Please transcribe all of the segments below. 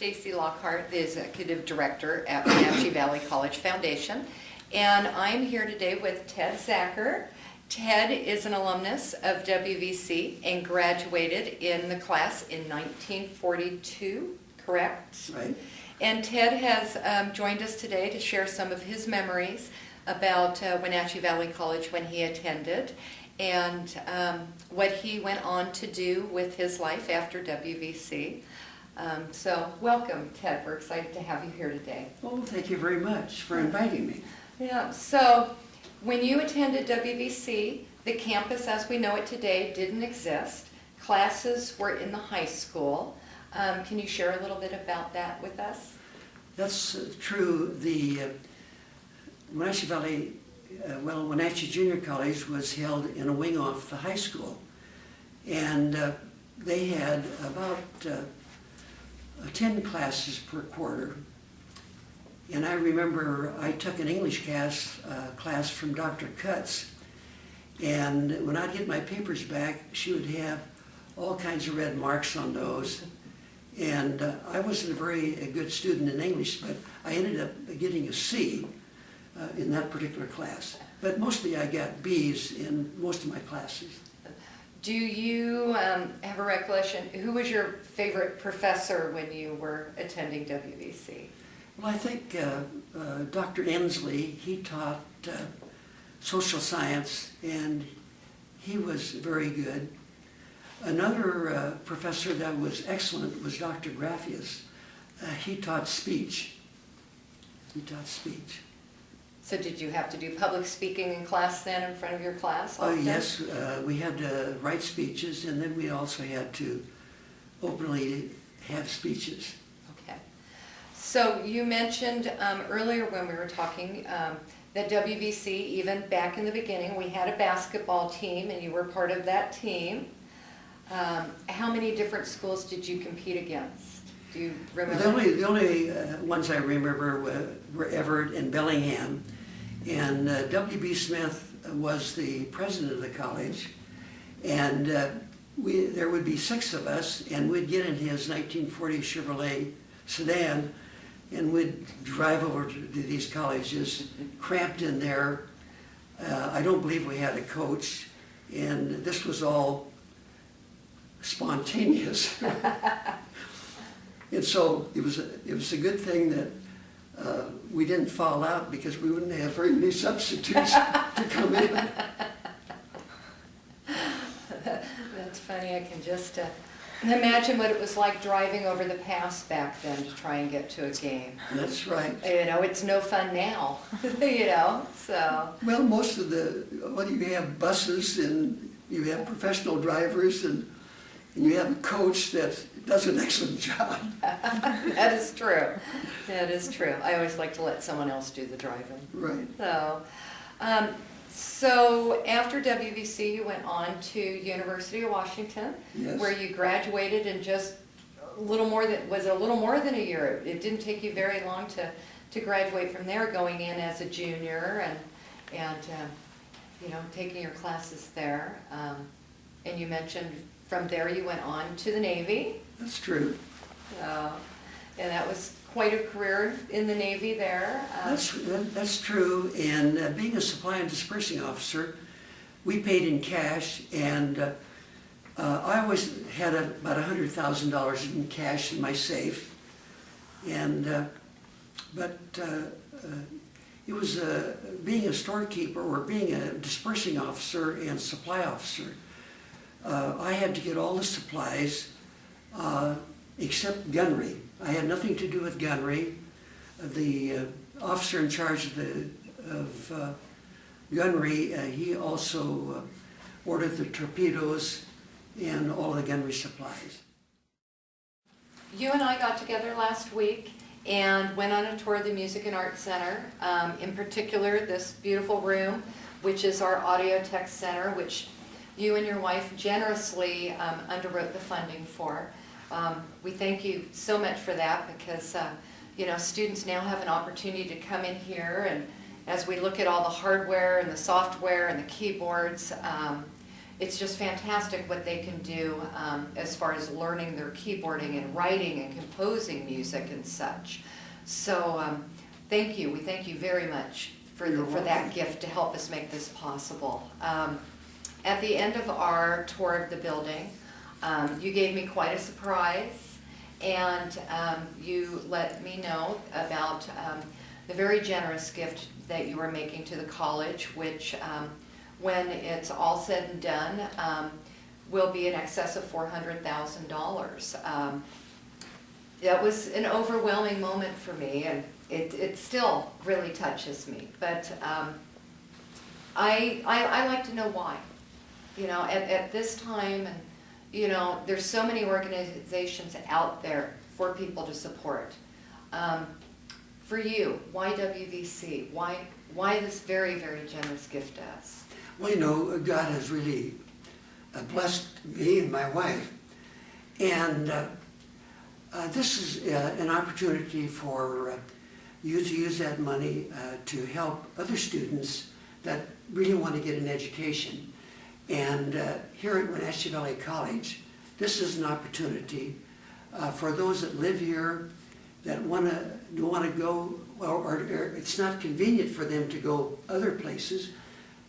Stacy Lockhart, the Executive Director at Wenatchee Valley College Foundation, and I'm here today with Ted Zacher. Ted is an alumnus of WVC and graduated in the class in 1942, correct? Right. And Ted has joined us today to share some of his memories about Wenatchee Valley College when he attended, and what he went on to do with his life after WVC. So welcome, Ted. We're excited to have you here today. Well, thank you very much for inviting me. Yeah, so when you attended WVC, the campus as we know it today didn't exist. Classes were in the high school. Can you share a little bit about that with us? That's true. The Wenatchee Valley, Wenatchee Junior College was held in a wing off the high school. And they had about 10 classes per quarter. And I remember I took an English class from Dr. Cutts. And when I'd get my papers back, she would have all kinds of red marks on those. And I wasn't a very good student in English, but I ended up getting a C in that particular class. But mostly I got B's in most of my classes. Do you have a recollection? Who was your favorite professor when you were attending WVC? Well, I think Dr. Ensley, he taught social science, and he was very good. Another professor that was excellent was Dr. Graffius. He taught speech. He taught speech. So did you have to do public speaking in class then in front of your class? Oh, yes, we had to write speeches, and then we also had to openly have speeches. Okay. So you mentioned earlier when we were talking that WVC, even back in the beginning, we had a basketball team, and you were part of that team. How many different schools did you compete against? Do you remember? The only ones I remember were Everett and Bellingham. And W.B. Smith was the president of the college. And there would be 6 of us, and we'd get in his 1940 Chevrolet sedan, and we'd drive over to these colleges, cramped in there. I don't believe we had a coach, and this was all spontaneous. And so it was a good thing that we didn't fall out, because we wouldn't have very many substitutes to come in. That's funny. I can just imagine what it was like driving over the pass back then to try and get to a game. That's right. You know, it's no fun now, you know, so. Well, most of you have buses, and you have professional drivers, and you have a coach that does an excellent job. That is true. That is true. I always like to let someone else do the driving. Right. So after WVC, you went on to University of Washington, Yes. where you graduated in just a little more than a year. It didn't take you very long to graduate from there, going in as a junior and you know, taking your classes there. And you mentioned from there you went on to the Navy. That's true. And that was quite a career in the Navy there. That's true. And being a supply and dispersing officer, we paid in cash, and I always had about $100,000 in cash in my safe. And but it was being a storekeeper or being a dispersing officer and supply officer. I had to get all the supplies except gunnery. I had nothing to do with gunnery. The officer in charge of gunnery, he also ordered the torpedoes and all the gunnery supplies. You and I got together last week and went on a tour of the Music and Arts Center, in particular this beautiful room, which is our Audio Tech Center, which you and your wife generously underwrote the funding for. We thank you so much for that, because you know, students now have an opportunity to come in here, and as we look at all the hardware and the software and the keyboards, it's just fantastic what they can do as far as learning their keyboarding and writing and composing music and such. So thank you. We thank you very much for that gift to help us make this possible. At the end of our tour of the building, you gave me quite a surprise, and you let me know about the very generous gift that you are making to the college, which when it's all said and done, will be in excess of $400,000. That was an overwhelming moment for me, and it still really touches me. But I like to know why. You know, at this time, and you know, there's so many organizations out there for people to support. For you, why WVC? Why this very, very generous gift to us? Well, you know, God has really blessed me and my wife. And this is an opportunity for you to use that money to help other students that really want to get an education. And here at Wenatchee Valley College, this is an opportunity for those that live here that want to go, or it's not convenient for them to go other places.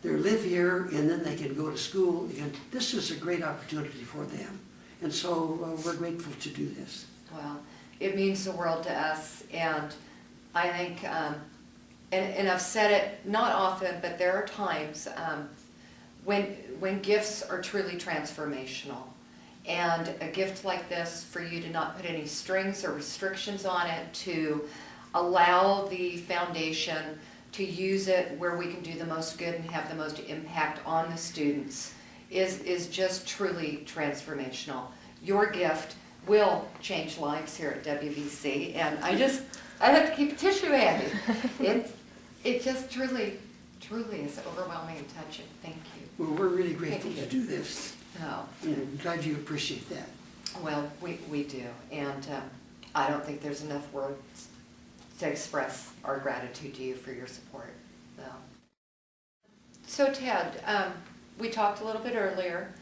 They live here and then they can go to school, and this is a great opportunity for them. And so we're grateful to do this. Well, it means the world to us, and I think, and I've said it not often, but there are times when gifts are truly transformational. And a gift like this, for you to not put any strings or restrictions on it, to allow the foundation to use it where we can do the most good and have the most impact on the students, is just truly transformational. Your gift will change lives here at WVC, and I have to keep a tissue handy. It just truly is overwhelming and touching. Thank you. Well, we're really grateful to do this. No. And I'm glad you appreciate that. Well, we do, and I don't think there's enough words to express our gratitude to you for your support. So Ted, we talked a little bit earlier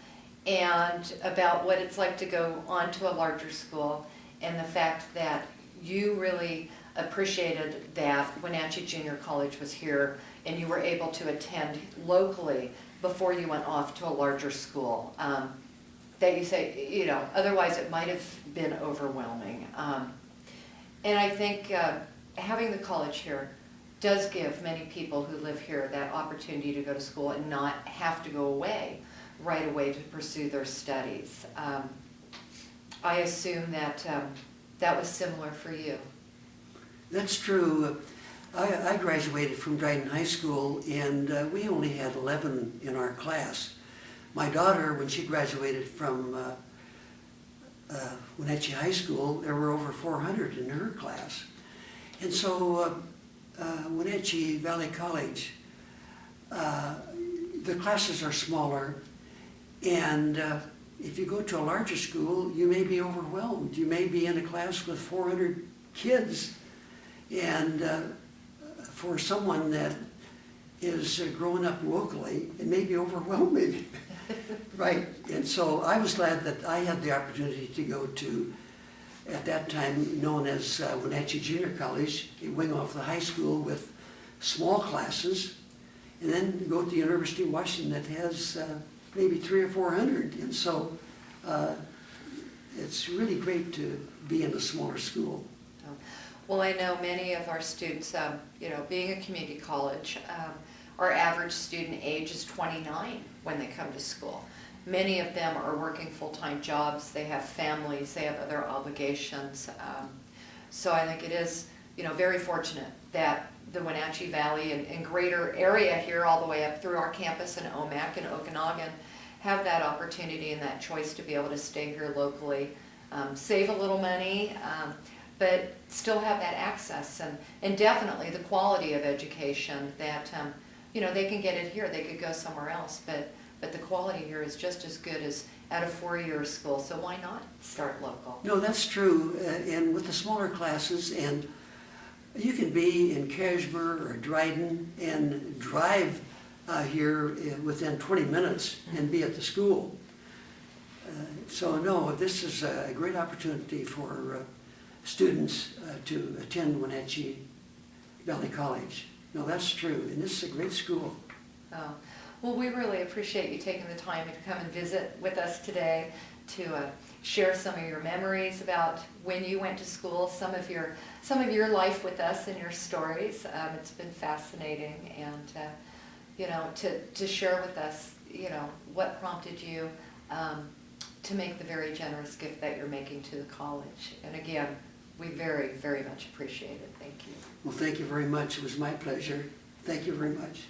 and about what it's like to go on to a larger school, and the fact that you really appreciated that Wenatchee Junior College was here and you were able to attend locally before you went off to a larger school. That you say, you know, otherwise it might have been overwhelming. And I think having the college here does give many people who live here that opportunity to go to school and not have to go away right away to pursue their studies. I assume that that was similar for you. That's true. I graduated from Dryden High School, and we only had 11 in our class. My daughter, when she graduated from Wenatchee High School, there were over 400 in her class. And so Wenatchee Valley College, the classes are smaller, and if you go to a larger school, you may be overwhelmed. You may be in a class with 400 kids, and for someone that is growing up locally, it may be overwhelming. Right, and so I was glad that I had the opportunity to go to, at that time known as Wenatchee Junior College, a wing off the high school with small classes, and then go to the University of Washington that has maybe 300 or 400, and so it's really great to be in a smaller school. Well, I know many of our students, you know, being a community college, our average student age is 29 when they come to school. Many of them are working full-time jobs, they have families, they have other obligations. So I think it is, you know, very fortunate that the Wenatchee Valley and greater area here, all the way up through our campus in Omak and Okanagan, have that opportunity and that choice to be able to stay here locally, save a little money, but still have that access and definitely the quality of education that you know, they can get it here, they could go somewhere else, but the quality here is just as good as at a four-year school, so why not start local? No, that's true, and with the smaller classes, and you can be in Cashmere or Dryden and drive here within 20 minutes and be at the school. So no, this is a great opportunity for students to attend Wenatchee Valley College. No, that's true, and this is a great school. Oh, well, we really appreciate you taking the time to come and visit with us today, to share some of your memories about when you went to school, some of your life with us and your stories. It's been fascinating, and you know, to share with us, you know, what prompted you to make the very generous gift that you're making to the college. And again, we very, very much appreciate it. Thank you. Well, thank you very much. It was my pleasure. Thank you very much.